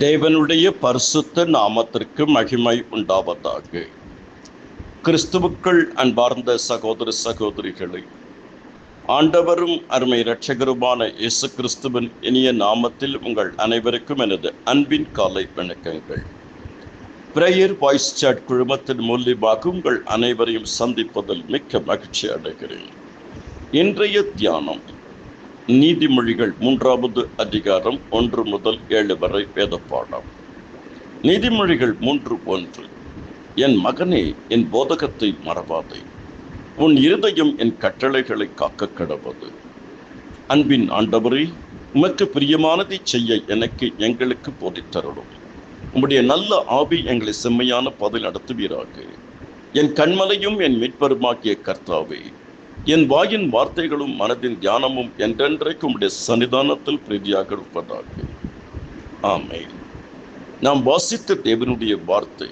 தேவனுடைய பரிசுத்த நாமத்திற்கு மகிமை உண்டாவதாக. கிறிஸ்துவுக்குள் அன்பார்ந்த சகோதர சகோதரிகளை, ஆண்டவரும் அருமை இரட்சகருமான இயேசு கிறிஸ்துவின் இனிய நாமத்தில் உங்கள் அனைவருக்கும் எனது அன்பின் காலை வணக்கங்கள். பிரேயர் வாய்ஸ் சாட் குழுமத்தின் மூலியமாக உங்கள் அனைவரையும் சந்திப்பதில் மிக்க மகிழ்ச்சி அடைகிறேன். இன்றைய தியானம் நீதிமொழிகள் 3வது அதிகாரம் 1 முதல் 7 வரை வேத பாடம். நீதிமொழிகள் 3:1. என் மகனே, என் போதகத்தை மறவாதே, உன் இருதயம் என் கட்டளைகளை காக்க கடவது. அன்பின் ஆண்டவரே, உமக்கு பிரியமானதை செய்ய எங்களுக்கு போதித்தருளும். உம்முடைய நல்ல ஆவி எங்களை செம்மையான பாதையில் நடத்துவீராக. என் கண்மலையும் என் மீட்பருமாகிய கர்த்தாவே, என் வாயின் வார்த்தைகளும் மனதின் தியானமும் என்றென்றைக்கு உம்முடைய சன்னிதானத்தில் பிரீதியாக இருப்பதாக. ஆமென். நாம் வாசித்த தேவனுடைய வார்த்தை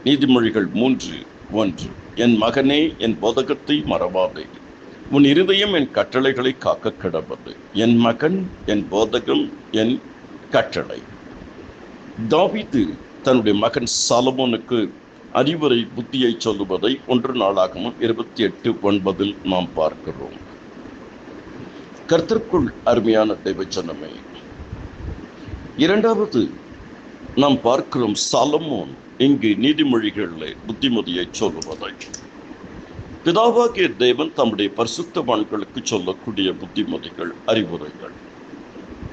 நீதிமொழிகள் 3:1. என் மகனே, என் போதகத்தை மறவாதே, உன் இருதயம் என் கட்டளைகளை காக்க கடவது. என் மகன், என் போதகம், என் கட்டளை. தாவீது தன்னுடைய மகன் சாலமோனுக்கு அறிவுரை புத்தியை சொல்லுவதை 1 நாளாகமம் 28:9 நாம் பார்க்கிறோம். கர்த்தருக்குள் அருமையான தேவஜனமே, இரண்டாவது நாம் பார்க்கிறோம் சாலமோன் இங்கு நீதிமொழிகளிலே புத்திமதியை சொல்லுவதை. பிதாவாகிய தேவன் தம்முடைய பரிசுத்தவான்களுக்கு சொல்லக்கூடிய புத்திமதிகள், அறிவுரைகள்.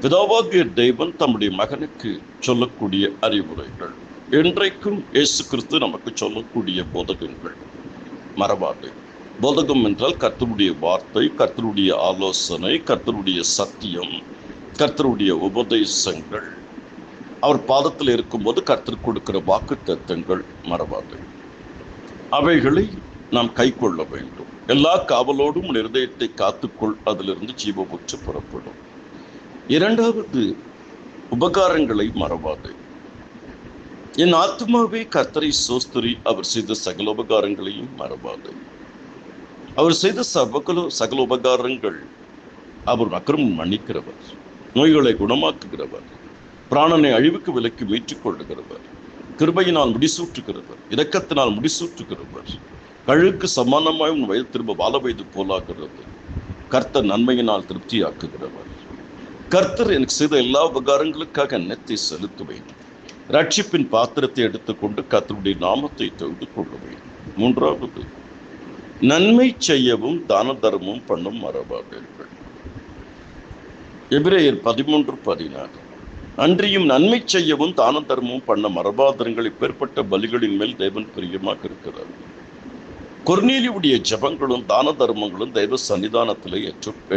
பிதாவாகிய தேவன் தம்முடைய மகனுக்கு சொல்லக்கூடிய அறிவுரைகள். என்றைக்கும் இயேசு கிறிஸ்து நமக்கு சொல்லக்கூடிய போதகங்கள். மறவாது. போதகம் என்றால் கர்த்தருடைய வார்த்தை, கர்த்தருடைய ஆலோசனை, கர்த்தருடைய சத்தியம், கர்த்தருடைய உபதேசங்கள். அவர் பாதத்தில் இருக்கும்போது கர்த்தர் கொடுக்கிற வாக்கு தத்தங்கள். மறவாது. அவைகளை நாம் கை கொள்ள வேண்டும். எல்லா காவலோடும் இருதயத்தை காத்துக்கொள், அதிலிருந்து ஜீவபுற்று புறப்படும். இரண்டாவது, உபகாரங்களை மறவாது. என் ஆத்மாவே கர்த்தரை சோஸ்திரி, அவர் செய்த சகல உபகாரங்களையும் மறவாது. அவர் செய்த சகல உபகாரங்கள். அவர் அக்கிரமம் மன்னிக்கிறவர், நோய்களை குணமாக்குகிறவர், பிராணனை அழிவுக்கு விலக்கி மீட்டுக் கொள்ளுகிறவர், கிருபையினால் முடிசூற்றுகிறவர், இரக்கத்தினால் முடிசூற்றுகிறவர், கழுக்கு சமானமாய் உன் வயது திரும்ப வாழ வயது போலாகிறது. கர்த்தர் நன்மையினால் திருப்தியாக்குகிறவர். கர்த்தர் எனக்கு செய்த எல்லா உபகாரங்களுக்காக எண்ணத்தை செலுத்துவேன். ரட்சிப்பின் பாத்திரத்தை எடுத்துக்கொண்டு கர்த்தருடைய நாமத்தை தொழுது கொள்ளுவேன். மூன்றாவது, நன்மை செய்யவும் தான தர்மம் பண்ணும் மறவாதீர்கள். எபிரேயர் 13:16. அன்றியும் நன்மை செய்யவும் தான தர்மம் பண்ண மறவாதீர்கள். இப்பேற்பட்ட பலிகளின் மேல் தேவன் பிரியமாக இருக்கிறார். கொர்நேலியுடைய ஜெபங்களும் தான தர்மங்களும் தெய்வ சன்னிதானத்திலே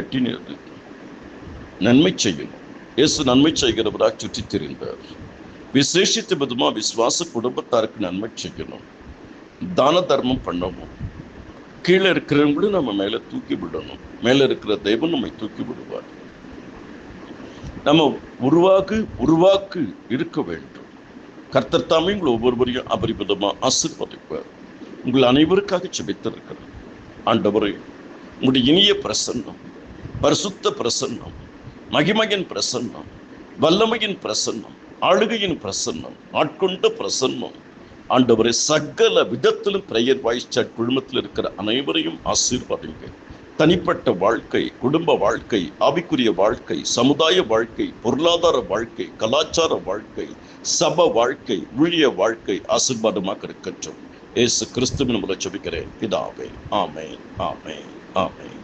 எட்டினது. நன்மை செய்யணும். இயேசு நன்மை செய்கிறவராக சுற்றி திரிந்தார். விசேஷித்த விதமா விசுவாச குடும்பத்தாருக்கு நன்மை செய்யணும், தான தர்மம் பண்ணணும். கீழே இருக்கிறவங்களும் நம்ம மேல தூக்கி விடணும். மேல இருக்கிற தெய்வம் நம்மை தூக்கி விடுவார். நம்ம உருவாக்கு இருக்க வேண்டும். கர்த்தர் தாமே உங்களை ஒவ்வொருவரையும் அபரிமிதமா ஆசீர்வதிப்பார். உங்கள் அனைவருக்காக ஜெபித்திருக்கிறார். ஆண்டவரே, உங்களுடைய இனிய பிரசன்னம், பரிசுத்த பிரசன்னம், மகிமையின் பிரசன்னம், வல்லமையின் பிரசன்னம், ஆளுகையின் பிரசன்னம், ஆட்கொண்ட பிரசன்னம், ஆண்டவரே, சகல விதத்திலும் பிரேயர் வாய்ஸ் சாட் குழுமத்தில் இருக்கிற அனைவரையும் ஆசீர்வதிங்க. தனிப்பட்ட வாழ்க்கை, குடும்ப வாழ்க்கை, ஆவிக்குரிய வாழ்க்கை, சமுதாய வாழ்க்கை, பொருளாதார வாழ்க்கை, கலாச்சார வாழ்க்கை, சப வாழ்க்கை, ஊழிய வாழ்க்கை ஆசீர்வாதமாக இருக்கட்டும். இயேசு கிறிஸ்துவின் மூலம் ஜெபிக்கிறேன் பிதாவே. ஆமென், ஆமென், ஆமென்.